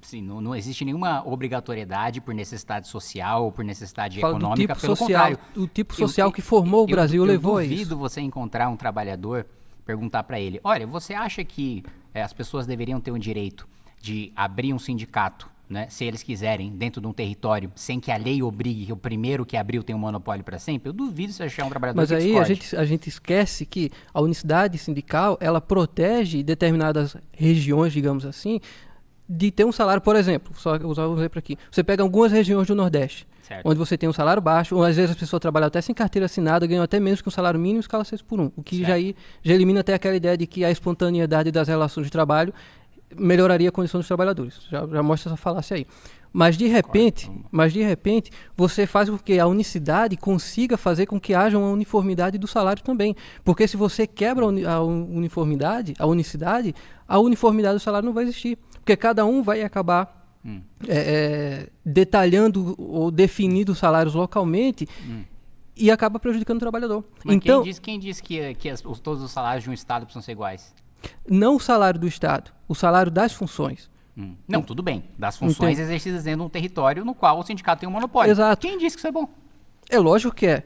sim, não existe nenhuma obrigatoriedade por necessidade social ou por necessidade Fala do econômica, tipo pelo social, contrário. o tipo social que formou o Brasil levou a isso. Eu duvido você encontrar um trabalhador, perguntar para ele, olha, você acha que as pessoas deveriam ter o direito de abrir um sindicato, né, se eles quiserem, dentro de um território, sem que a lei obrigue que o primeiro que abriu tem um monopólio para sempre? Eu duvido você achar um trabalhador que discorde. Mas aí a gente esquece que a unicidade sindical, ela protege determinadas regiões, digamos assim, de ter um salário, por exemplo, só usar um exemplo aqui. Você pega algumas regiões do Nordeste, certo, onde você tem um salário baixo, ou às vezes as pessoas trabalham até sem carteira assinada, ganham até menos que um salário mínimo, escala 6x1, o que já elimina até aquela ideia de que a espontaneidade das relações de trabalho melhoraria a condição dos trabalhadores. Já mostra essa falácia aí. Mas de repente, você faz com que a unicidade consiga fazer com que haja uma uniformidade do salário também. Porque se você quebra a uniformidade, a unicidade do salário não vai existir. Porque cada um vai acabar detalhando ou definindo os salários localmente e acaba prejudicando o trabalhador. Mas então, quem diz que todos os salários de um Estado precisam ser iguais? Não o salário do Estado, o salário das funções. Não, tudo bem. Das funções exercidas dentro de um território no qual o sindicato tem um monopólio. Exato. Quem disse que isso é bom? É lógico que é.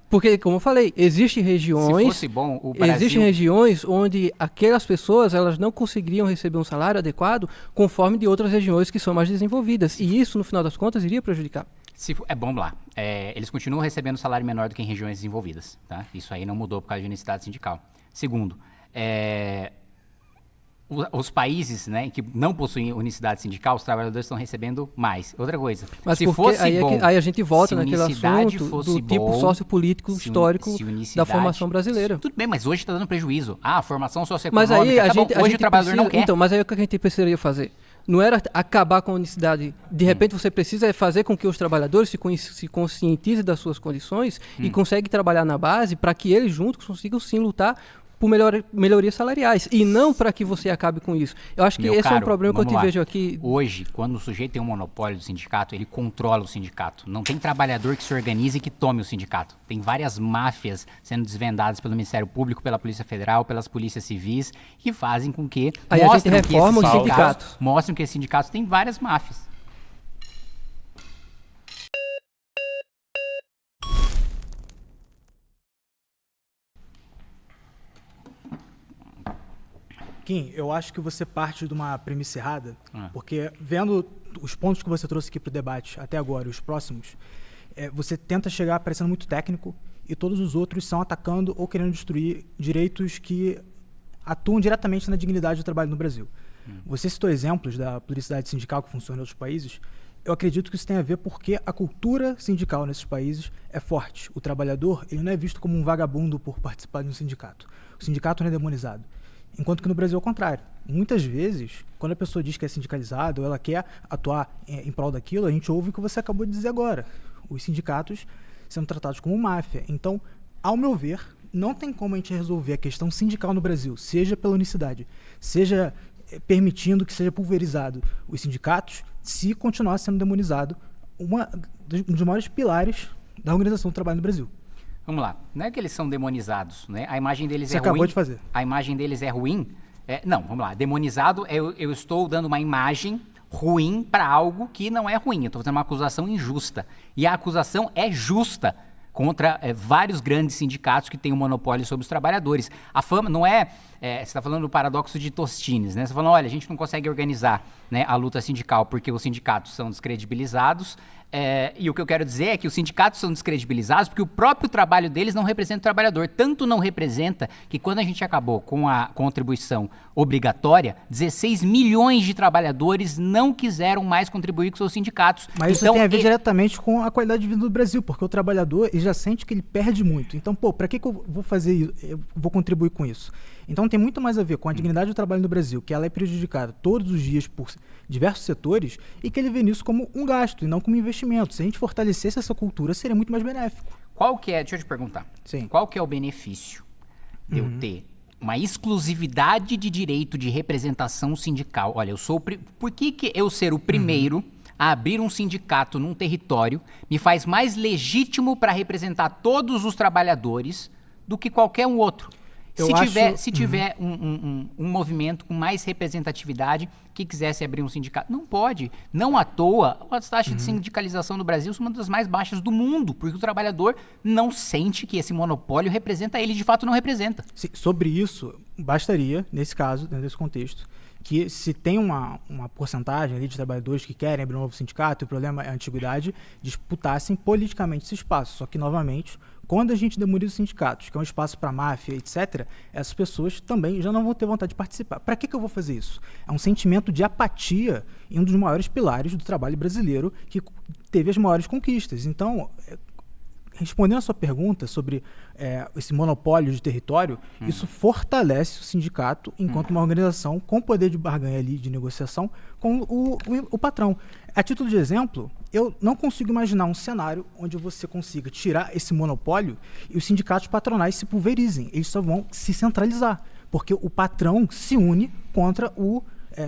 Porque, como eu falei, existem regiões... Se fosse bom, o Brasil... Existem regiões onde aquelas pessoas elas não conseguiriam receber um salário adequado conforme de outras regiões que são mais desenvolvidas. E isso, no final das contas, iria prejudicar. Vamos lá. Eles continuam recebendo salário menor do que em regiões desenvolvidas. Tá? Isso aí não mudou por causa de unicidade sindical. Segundo, os países, né, que não possuem unicidade sindical, os trabalhadores estão recebendo mais. Outra coisa, mas se fosse aí a gente volta naquele assunto do tipo sociopolítico histórico da formação brasileira. Tudo bem, mas hoje está dando prejuízo. A formação socioeconômica, mas aí hoje o trabalhador não quer. Então, mas aí o que a gente precisaria fazer? Não era acabar com a unicidade. De repente você precisa fazer com que os trabalhadores se conscientizem das suas condições e conseguem trabalhar na base para que eles juntos consigam sim lutar por melhorias salariais, e não para que você acabe com isso. Eu acho que esse é um problema que eu te vejo aqui. Hoje, quando o sujeito tem um monopólio do sindicato, ele controla o sindicato. Não tem trabalhador que se organize e que tome o sindicato. Tem várias máfias sendo desvendadas pelo Ministério Público, pela Polícia Federal, pelas polícias civis, que fazem com que aí a gente reforma os sindicatos. Mostram que esses sindicatos têm várias máfias. Kim, eu acho que você parte de uma premissa errada, porque vendo os pontos que você trouxe aqui para o debate até agora e os próximos, você tenta chegar parecendo muito técnico e todos os outros são atacando ou querendo destruir direitos que atuam diretamente na dignidade do trabalho no Brasil. Você citou exemplos da pluricidade sindical que funciona em outros países. Eu acredito que isso tem a ver porque a cultura sindical nesses países é forte. O trabalhador ele não é visto como um vagabundo por participar de um sindicato. O sindicato não é demonizado. Enquanto que no Brasil é o contrário. Muitas vezes, quando a pessoa diz que é sindicalizada ou ela quer atuar em prol daquilo, a gente ouve o que você acabou de dizer agora. Os sindicatos sendo tratados como máfia. Então, ao meu ver, não tem como a gente resolver a questão sindical no Brasil, seja pela unicidade, seja permitindo que seja pulverizado os sindicatos, se continuar sendo demonizado um dos maiores pilares da organização do trabalho no Brasil. Vamos lá. Não é que eles são demonizados, né? A imagem deles Você é ruim. Você acabou de fazer. A imagem deles é ruim. Não, vamos lá. Demonizado, eu estou dando uma imagem ruim para algo que não é ruim. Eu estou fazendo uma acusação injusta. E a acusação é justa contra vários grandes sindicatos que têm um monopólio sobre os trabalhadores. A fama não é... você está falando do paradoxo de Tostines, né? Você está falando, olha, a gente não consegue organizar, né, a luta sindical porque os sindicatos são descredibilizados. E o que eu quero dizer é que os sindicatos são descredibilizados porque o próprio trabalho deles não representa o trabalhador. Tanto não representa que quando a gente acabou com a contribuição obrigatória, 16 milhões de trabalhadores não quiseram mais contribuir com seus sindicatos. Mas isso tem a ver diretamente com a qualidade de vida do Brasil, porque o trabalhador ele já sente que ele perde muito. Então, para que eu vou fazer isso? Eu vou contribuir com isso? Então tem muito mais a ver com a dignidade do trabalho no Brasil, que ela é prejudicada todos os dias por diversos setores e que ele vê nisso como um gasto e não como investimento. Se a gente fortalecesse essa cultura, seria muito mais benéfico. Deixa eu te perguntar, Sim. Qual que é o benefício de eu ter uma exclusividade de direito de representação sindical? Olha, por que eu ser o primeiro a abrir um sindicato num território me faz mais legítimo para representar todos os trabalhadores do que qualquer um outro? Se tiver um movimento com mais representatividade que quisesse abrir um sindicato, não pode. Não à toa, as taxas de sindicalização no Brasil são uma das mais baixas do mundo, porque o trabalhador não sente que esse monopólio representa ele, de fato não representa. Sobre isso, bastaria, nesse caso, dentro desse contexto, que se tem uma porcentagem ali de trabalhadores que querem abrir um novo sindicato, e o problema é a antiguidade, disputassem politicamente esse espaço. Só que, novamente, quando a gente demoniza os sindicatos, que é um espaço para máfia, etc., essas pessoas também já não vão ter vontade de participar. Para que eu vou fazer isso? É um sentimento de apatia em um dos maiores pilares do trabalho brasileiro, que teve as maiores conquistas. Então, respondendo a sua pergunta sobre esse monopólio de território, isso fortalece o sindicato enquanto uma organização com poder de barganha ali, de negociação com o patrão. A título de exemplo, eu não consigo imaginar um cenário onde você consiga tirar esse monopólio e os sindicatos patronais se pulverizem. Eles só vão se centralizar, porque o patrão se une contra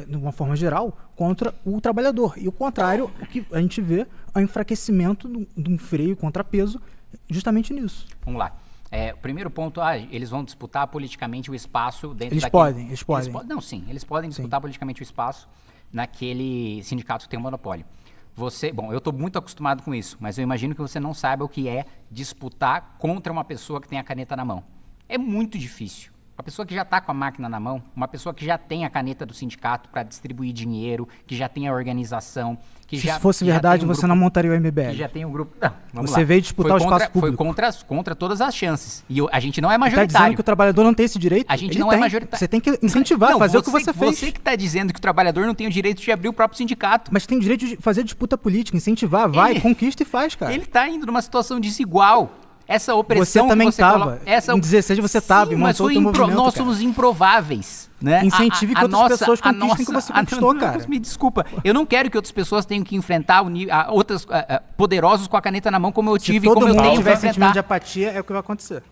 de uma forma geral, contra o trabalhador. E o contrário, o que a gente vê é o enfraquecimento de um freio contrapeso justamente nisso. Vamos lá. O primeiro ponto, eles vão disputar politicamente o espaço dentro Eles daquele... podem. Não, sim, eles podem disputar politicamente o espaço naquele sindicato que tem um monopólio. Eu estou muito acostumado com isso, mas eu imagino que você não saiba o que é disputar contra uma pessoa que tem a caneta na mão. É muito difícil. Uma pessoa que já está com a máquina na mão, uma pessoa que já tem a caneta do sindicato para distribuir dinheiro, que já tem a organização, que Se fosse verdade, você não montaria o MBL. Que já tem um grupo... Não, vamos você lá. veio disputar o espaço público. Foi contra todas as chances. E a gente não é Está majoritário. dizendo que o trabalhador não tem esse direito? A gente Ele não tem. é majoritário. Você tem que incentivar, fazer o que você fez. Você que está dizendo que o trabalhador não tem o direito de abrir o próprio sindicato. Mas tem direito de fazer disputa política, incentivar, conquista e faz, cara. Ele está indo numa situação desigual. Essa opressão você também que você estava. Em 16 você estava e montou o teu movimento, nós somos improváveis. Né? Incentive que outras pessoas conquistem o que você conquistou, cara. Me desculpa. Eu não quero que outras pessoas tenham que enfrentar outros poderosos com a caneta na mão como eu tive, como eu tenho que enfrentar. Se todo mundo tiver sentimento de apatia, é o que vai acontecer.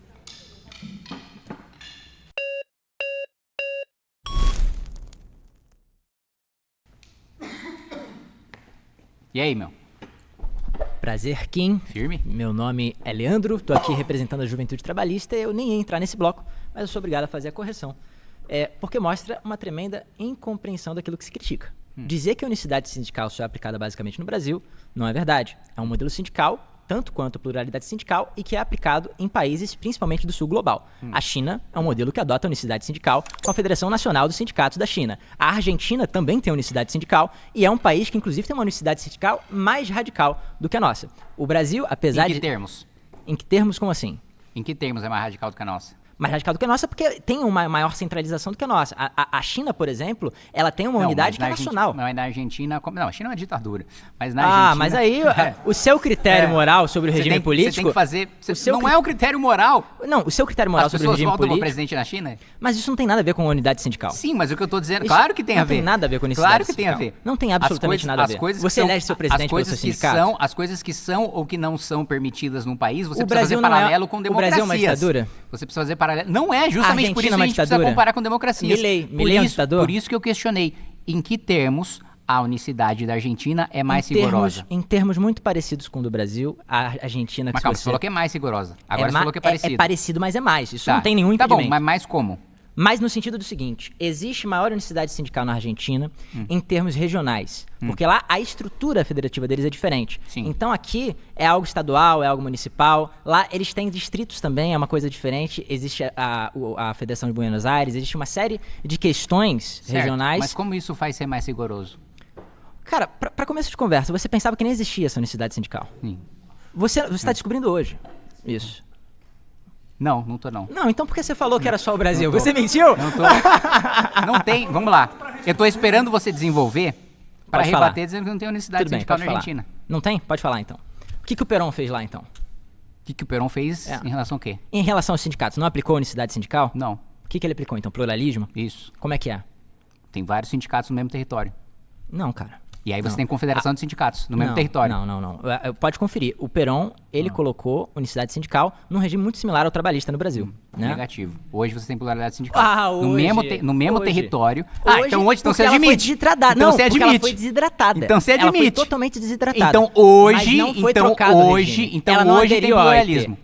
E aí, meu? Prazer, Kim. Firme? Meu nome é Leandro, tô aqui representando a Juventude Trabalhista. Eu nem ia entrar nesse bloco, mas eu sou obrigado a fazer a correção. Porque mostra uma tremenda incompreensão daquilo que se critica. Dizer que a unicidade sindical só é aplicada basicamente no Brasil não é verdade. É um modelo sindical, tanto quanto a pluralidade sindical, e que é aplicado em países principalmente do sul global. A China é um modelo que adota a unicidade sindical com a Federação Nacional dos Sindicatos da China. A Argentina também tem unicidade sindical e é um país que inclusive tem uma unicidade sindical mais radical do que a nossa. O Brasil, apesar de... Em que termos? Em que termos, como assim? Em que termos é mais radical do que a nossa? Mais radical do que a nossa, porque tem uma maior centralização do que a nossa. A China, por exemplo, ela tem uma unidade que é nacional. Mas na Argentina... Não, a China é uma ditadura. Mas na Argentina... mas aí o seu critério moral sobre o regime político... Você tem que fazer... Não é o critério moral. Não, o seu critério moral sobre o regime político... As pessoas votam no presidente na China? Mas isso não tem nada a ver com a unidade sindical. Sim, mas o que eu estou dizendo... Claro que tem a ver. Não tem nada a ver com a unicidade Claro que tem a ver. Não tem absolutamente nada a ver. Você elege seu presidente pelo seu sindicato. As coisas que são ou que não são permitidas num país, você precisa fazer paralelo com democracias. O Brasil é uma ditadura? Você precisa fazer paralelo... Não é, justamente por isso a gente precisa comparar com democracias. Milley é um ditador? Por isso que eu questionei em que termos a unicidade da Argentina é mais rigorosa. Em termos muito parecidos com o do Brasil, a Argentina... Mas calma, você falou que é mais rigorosa. Agora você falou que é parecido. É parecido, mas é mais. Isso não tem nenhum impedimento. Tá bom, mas mais como? Mas no sentido do seguinte, existe maior unicidade sindical na Argentina em termos regionais, porque lá a estrutura federativa deles é diferente. Sim. Então aqui é algo estadual, é algo municipal, lá eles têm distritos também, é uma coisa diferente, existe a Federação de Buenos Aires, existe uma série de questões regionais. Mas como isso faz ser mais rigoroso? Cara, para começo de conversa, você pensava que nem existia essa unicidade sindical. Sim. Você está descobrindo hoje isso. Não, não tô não. Não, então por que você falou que era só o Brasil? Você mentiu? Não tô. Não tem, vamos lá. Eu tô esperando você desenvolver para rebater dizendo que não tem unicidade sindical na Argentina. Não tem? Pode falar então. O que o Perón fez lá então? O que o Perón fez em relação ao quê? Em relação aos sindicatos. Não aplicou unicidade sindical? Não. O que ele aplicou então? Pluralismo? Isso. Como é que é? Tem vários sindicatos no mesmo território. Não, cara. E aí você tem confederação de sindicatos no mesmo território. Não. Pode conferir. O Perón, ele colocou unicidade sindical num regime muito similar ao trabalhista no Brasil. Né? Negativo. Hoje você tem pluralidade sindical. No mesmo território. Então hoje você admite. Ela foi desidratada. Então você admite. Ela foi desidratada. Então você admite. Ela foi totalmente desidratada. Então hoje, mas não foi trocado o regime. Ela não hoje tem pluralismo.